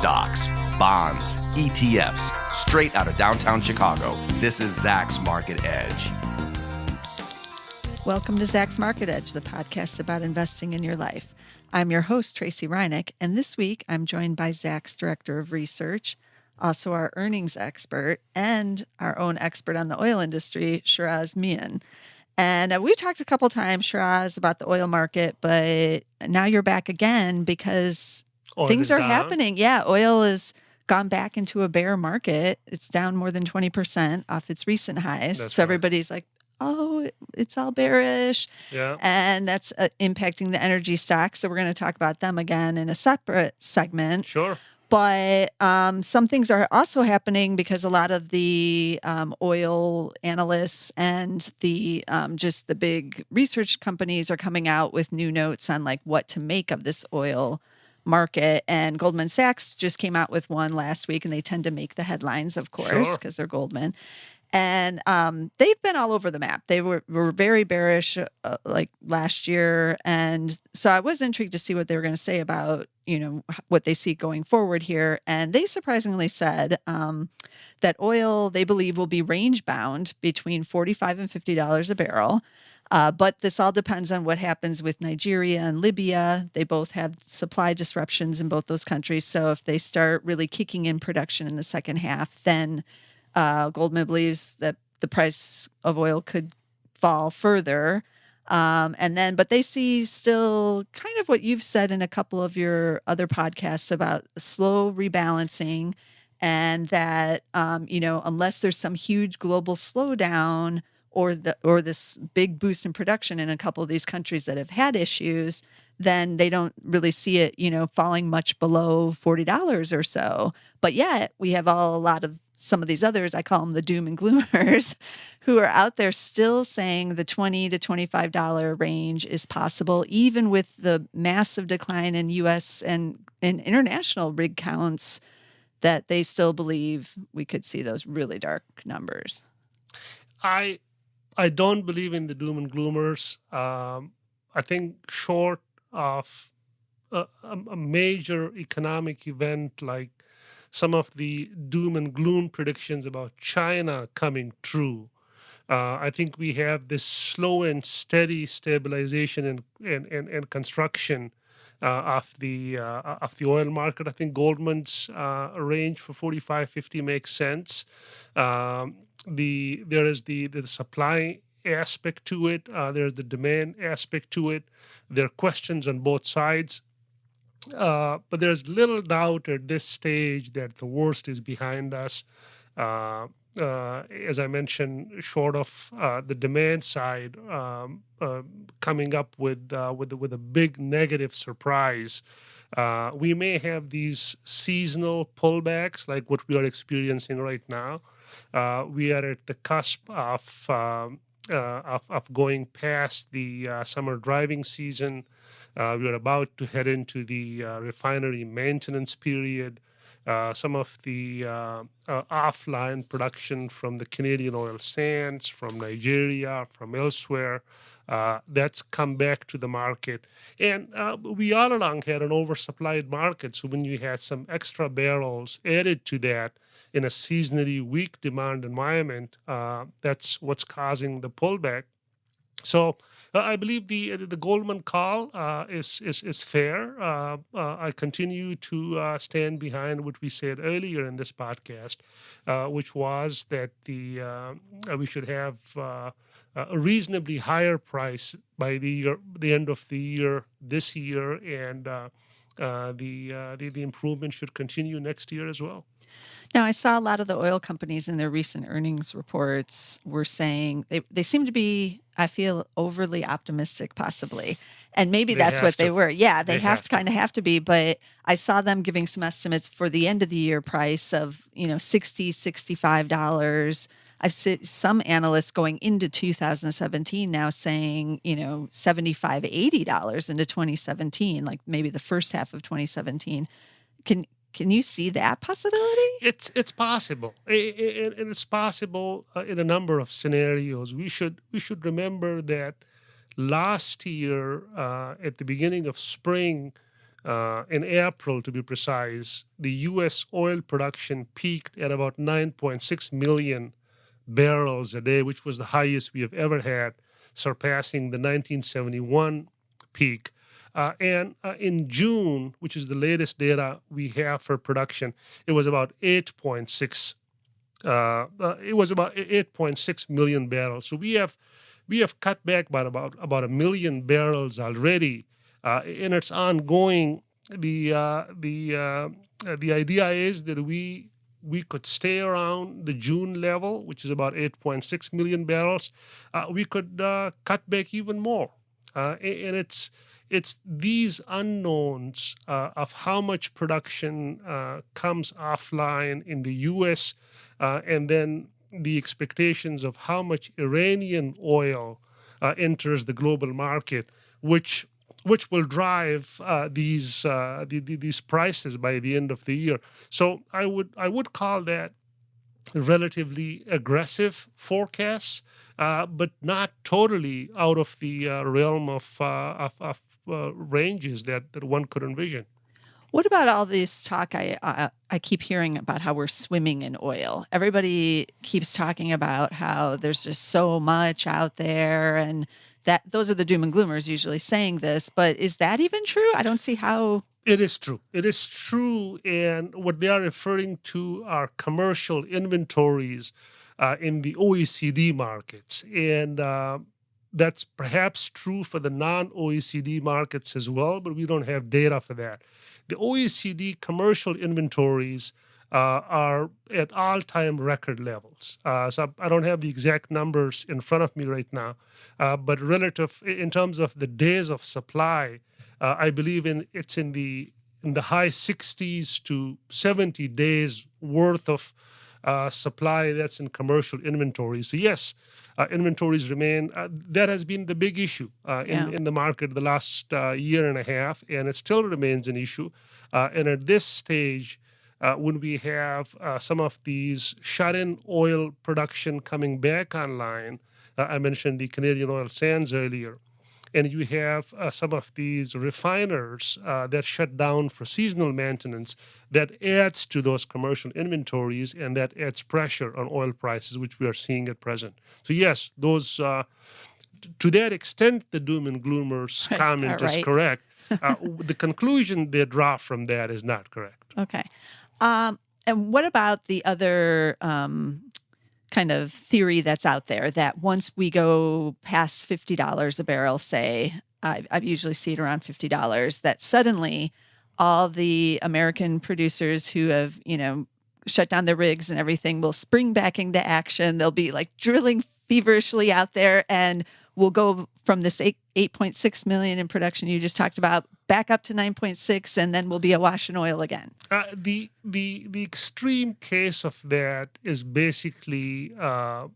Stocks, bonds, ETFs, straight out of downtown Chicago. This is Zach's Market Edge. Welcome to Zach's Market Edge, the podcast about investing in your life. I'm your host, Tracy Reineck, and this week I'm joined by Zach's Director of Research, also our earnings expert, and our own expert on the oil industry, Shiraz Mian. And we talked a couple times, Shiraz, about the oil market, but now you're back again because things are happening. Yeah, oil has gone back into a bear market. It's down more than 20% off its recent highs. That's so right. Everybody's like, oh, it's all bearish. Yeah. And that's impacting the energy stocks. So we're going to talk about them again in a separate segment. Sure. But some things are also happening because a lot of the oil analysts and the just the big research companies are coming out with new notes on like what to make of this oil market. And Goldman Sachs just came out with one last week, and they tend to make the headlines, of course, because they're Goldman. And they've been all over the map. They were very bearish like last year. And so I was intrigued to see what they were going to say about, what they see going forward here. And they surprisingly said that oil, they believe, will be range bound between $45 and $50 a barrel. But this all depends on what happens with Nigeria and Libya. They both have supply disruptions in both those countries. So if they start really kicking in production in the second half, then Goldman believes that the price of oil could fall further. But they see still kind of what you've said in a couple of your other podcasts about slow rebalancing, and that, unless there's some huge global slowdown or this big boost in production in a couple of these countries that have had issues, then they don't really see it, falling much below $40 or so. But yet we have a lot of some of these others, I call them the doom and gloomers, who are out there still saying the $20 to $25 range is possible, even with the massive decline in U.S. and in international rig counts, that they still believe we could see those really dark numbers. I don't believe in the doom and gloomers. I think short of a major economic event like some of the doom and gloom predictions about China coming true, I think we have this slow and steady stabilization and construction of the oil market. I think Goldman's range for 45-50 makes sense. There is the supply aspect to it. There's the demand aspect to it. There are questions on both sides. But there's little doubt at this stage that the worst is behind us. As I mentioned, short of the demand side coming up with a big negative surprise, we may have these seasonal pullbacks like what we are experiencing right now. We are at the cusp of going past the summer driving season. We are about to head into the refinery maintenance period. Some of the offline production from the Canadian oil sands, from Nigeria, from elsewhere, that's come back to the market. And we all along had an oversupplied market. So when you had some extra barrels added to that in a seasonally weak demand environment, that's what's causing the pullback. So I believe the Goldman call is fair. I continue to stand behind what we said earlier in this podcast, which was that we should have a reasonably higher price by the end of the year this year, and the improvement should continue next year as well. Now, I saw a lot of the oil companies in their recent earnings reports were saying they seem to be, I feel, overly optimistic, possibly. And maybe that's what they were. Yeah, they have to kind of have to be. But I saw them giving some estimates for the end of the year price of, $60, $65. I've seen some analysts going into 2017 now saying, $75, $80 into 2017, like maybe the first half of 2017. Can you see that possibility? It's possible, and it's possible in a number of scenarios. We should remember that last year at the beginning of spring, in April, to be precise, the U.S. oil production peaked at about 9.6 million barrels a day, which was the highest we have ever had, surpassing the 1971 peak. And in June, which is the latest data we have for production, it was about 8.6 million barrels. So we have cut back by about a million barrels already, and it's ongoing. The idea is that we could stay around the June level, which is about 8.6 million barrels. We could cut back even more, and it's these unknowns of how much production comes offline in the U.S. And then the expectations of how much Iranian oil enters the global market, which will drive these prices by the end of the year. So I would call that relatively aggressive forecasts, but not totally out of the realm of ranges that one could envision. What about all this talk I keep hearing about how we're swimming in oil? Everybody keeps talking about how there's just so much out there, and that those are the doom and gloomers usually saying this, but is that even true? I don't see how. It is true. It is true. And what they are referring to are commercial inventories in the OECD markets. And that's perhaps true for the non OECD markets as well, but we don't have data for that. The OECD commercial inventories are at all time record levels. So I don't have the exact numbers in front of me right now, but relative in terms of the days of supply, I believe it's in the high 60s to 70 days worth of supply that's in commercial inventory. So yes, inventories remain. That has been the big issue Yeah. in the market the last year and a half, and it still remains an issue. And at this stage, when we have some of these shut-in oil production coming back online, I mentioned the Canadian oil sands earlier, and you have some of these refiners that shut down for seasonal maintenance, that adds to those commercial inventories, and that adds pressure on oil prices, which we are seeing at present. So yes, those to that extent, the doom and gloomers Right. comment is Right. correct. The conclusion they draw from that is not correct. Okay. And what about the other kind of theory that's out there that once we go past $50 a barrel, say, I've usually see it around $50, that suddenly all the American producers who have, shut down their rigs and everything will spring back into action. They'll be like drilling feverishly out there, and we'll go from this 8.6 million in production you just talked about back up to 9.6, and then we'll be awash in oil again. The extreme case of that is basically a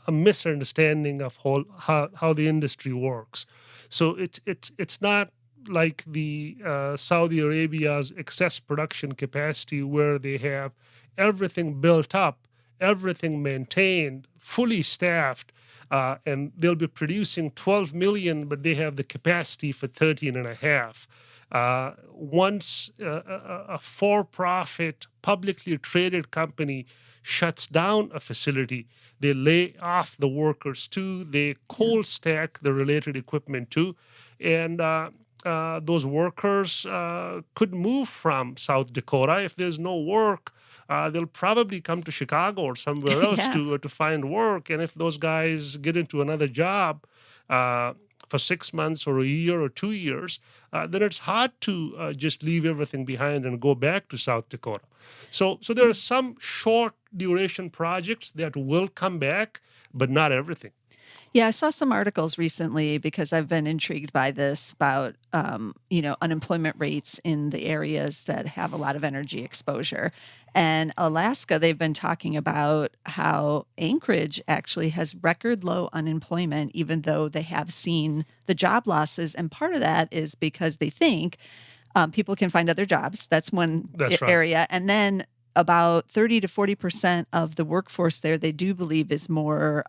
misunderstanding of how the industry works. So it's not like the Saudi Arabia's excess production capacity, where they have everything built up, everything maintained, fully staffed, and they'll be producing 12 million, but they have the capacity for 13 and a half. Once a for-profit, publicly traded company shuts down a facility, they lay off the workers too, they cold stack the related equipment too, and those workers could move from South Dakota. If there's no work, they'll probably come to Chicago or somewhere else Yeah. to find work. And if those guys get into another job for 6 months or a year or 2 years, then it's hard to just leave everything behind and go back to South Dakota. So there are some short duration projects that will come back, but not everything. Yeah, I saw some articles recently because I've been intrigued by this about, unemployment rates in the areas that have a lot of energy exposure. And Alaska, they've been talking about how Anchorage actually has record low unemployment, even though they have seen the job losses. And part of that is because they think people can find other jobs. That's one That's right. area. And then about 30 to 40% of the workforce there, they do believe is more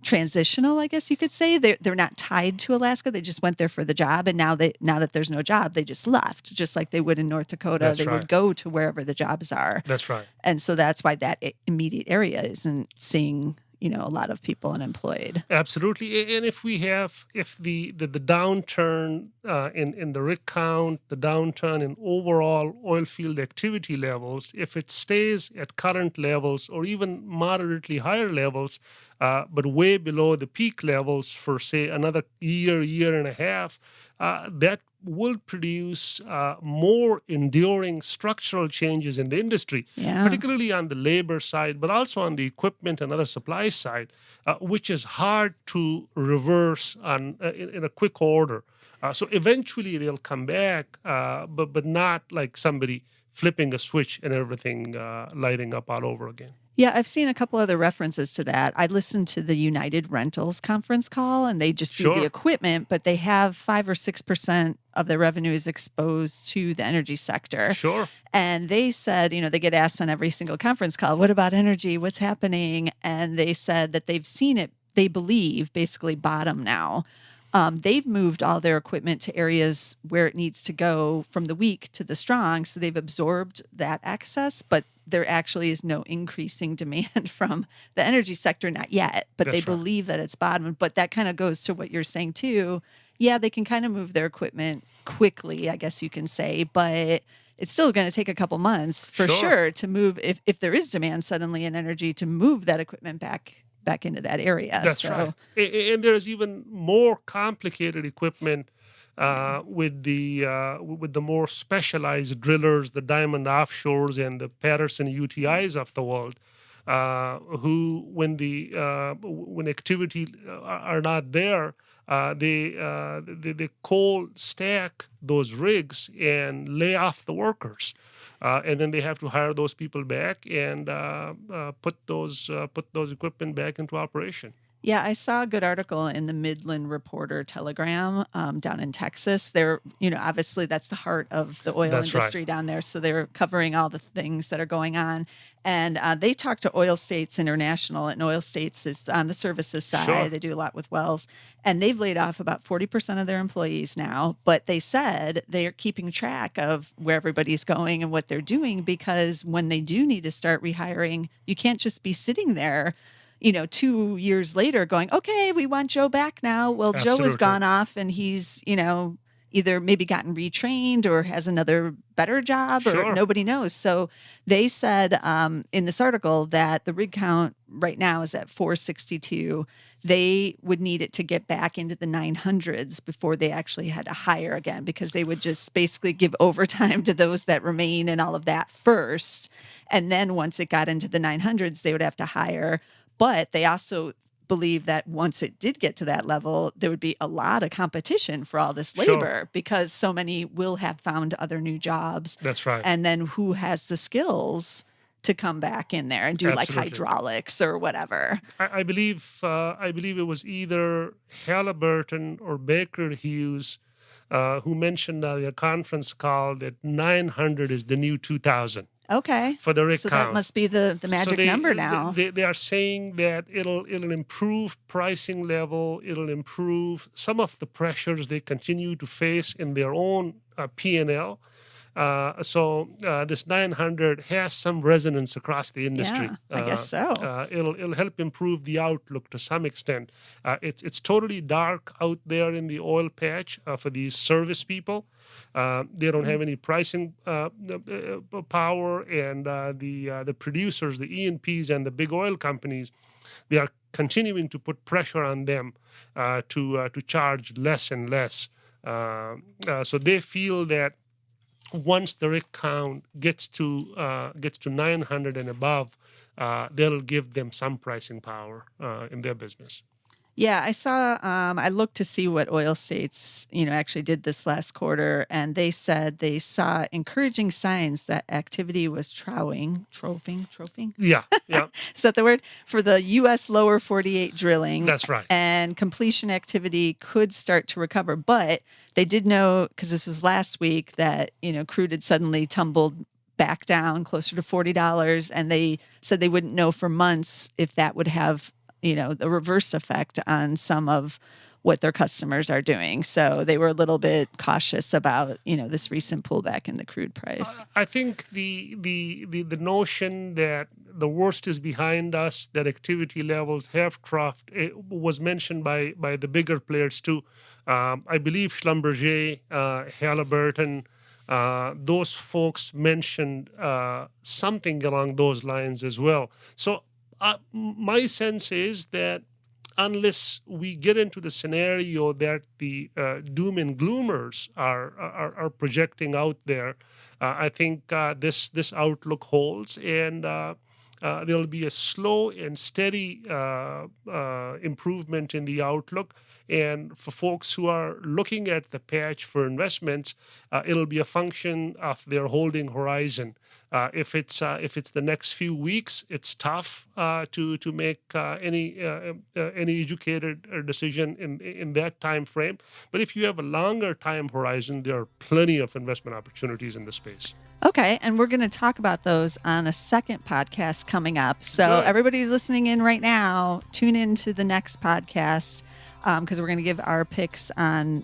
transitional, I guess you could say. They're not tied to Alaska. They just went there for the job, and now that there's no job, they just left, just like they would in North Dakota. That's They right. would go to wherever the jobs are, That's right. and so that's why that immediate area isn't seeing a lot of people unemployed. Absolutely. And if the downturn in the rig count, the downturn in overall oil field activity levels, if it stays at current levels or even moderately higher levels, but way below the peak levels for, say, another year and a half, that will produce more enduring structural changes in the industry, Yeah. particularly on the labor side, but also on the equipment and other supply side, which is hard to reverse in a quick order. So eventually they'll come back, but not like somebody flipping a switch and everything lighting up all over again. Yeah, I've seen a couple other references to that. I listened to the United Rentals conference call, and they just do the Sure. equipment, but they have 5 or 6% of their revenues exposed to the energy sector. Sure. And they said, they get asked on every single conference call, what about energy? What's happening? And they said that they've seen it, they believe, basically bottom now. They've moved all their equipment to areas where it needs to go from the weak to the strong. So they've absorbed that excess, but there actually is no increasing demand from the energy sector, not yet. But That's they right. believe that it's bottomed. But that kind of goes to what you're saying too. Yeah, they can kind of move their equipment quickly, I guess you can say, but it's still going to take a couple months for Sure. sure to move, if there is demand suddenly in energy, to move that equipment back into that area. That's So right. And there's even more complicated equipment with the more specialized drillers, the Diamond Offshores and the Patterson UTIs of the world, who when activity are not there, they cold stack those rigs and lay off the workers. And then they have to hire those people back and put those equipment back into operation. yeah, I saw a good article in the Midland Reporter Telegram down in Texas. They're, obviously that's the heart of the oil That's right. industry down there. So they're covering all the things that are going on. And they talk to Oil States International, and Oil States is on the services side. Sure. They do a lot with wells. And they've laid off about 40% of their employees now. But they said they are keeping track of where everybody's going and what they're doing, because when they do need to start rehiring, you can't just be sitting there 2 years later going, okay, we want Joe back now. Well, Joe has Absolutely. gone off and he's, either maybe gotten retrained or has another better job, or Sure. nobody knows. So they said in this article that the rig count right now is at 462. They would need it to get back into the 900s before they actually had to hire again, because they would just basically give overtime to those that remain and all of that first. And then once it got into the 900s, they would have to hire. But they also believe that once it did get to that level, there would be a lot of competition for all this Sure. labor, because so many will have found other new jobs. That's right. And then who has the skills to come back in there and do like Absolutely. hydraulics or whatever? I believe it was either Halliburton or Baker Hughes who mentioned on their conference call that 900 is the new 2,000 Okay. for the rig So count. that must be the magic number now. They are saying that it'll improve pricing level. It'll improve some of the pressures they continue to face in their own P&L. So this 900 has some resonance across the industry. Yeah, I guess so. It'll help improve the outlook to some extent. It's totally dark out there in the oil patch for these service people. They don't have any pricing power, and the producers, the E&Ps, and the big oil companies, they are continuing to put pressure on them to charge less and less. So they feel that once the rig count gets to 900 and above, that'll give them some pricing power in their business. Yeah, I saw, I looked to see what Oil States, actually did this last quarter, and they said they saw encouraging signs that activity was troughing. Yeah, yeah, Is that the word? For the U.S. lower 48 drilling. that's right. And completion activity could start to recover. But they did know, because this was last week, that, crude had suddenly tumbled back down closer to $40. And they said they wouldn't know for months if that would have the reverse effect on some of what their customers are doing. So they were a little bit cautious about, this recent pullback in the crude price. I think the notion that the worst is behind us, that activity levels have troughed, it was mentioned by the bigger players too. I believe Schlumberger, Halliburton, those folks mentioned something along those lines as well. So my sense is that unless we get into the scenario that the doom and gloomers are projecting out there, I think this outlook holds, and there'll be a slow and steady improvement in the outlook. And for folks who are looking at the patch for investments, it'll be a function of their holding horizon. If it's the next few weeks, it's tough to make any educated decision in that time frame. But if you have a longer time horizon, there are plenty of investment opportunities in the space. Okay, and we're going to talk about those on a second podcast coming up. So Good. everybody's listening in right now, tune in to the next podcast, because we're going to give our picks on,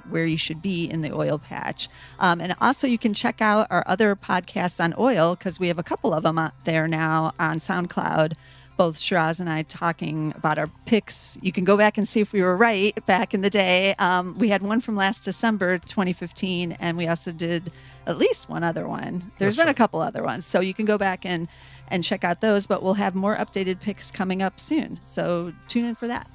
where you should be in the oil patch. And also you can check out our other podcasts on oil, because we have a couple of them out there now on SoundCloud, both Shiraz and I talking about our picks. You can go back and see if we were right back in the day. We had one from last December 2015, and we also did at least one other one. There's been a couple other ones. So you can go back and check out those, but we'll have more updated picks coming up soon. So tune in for that.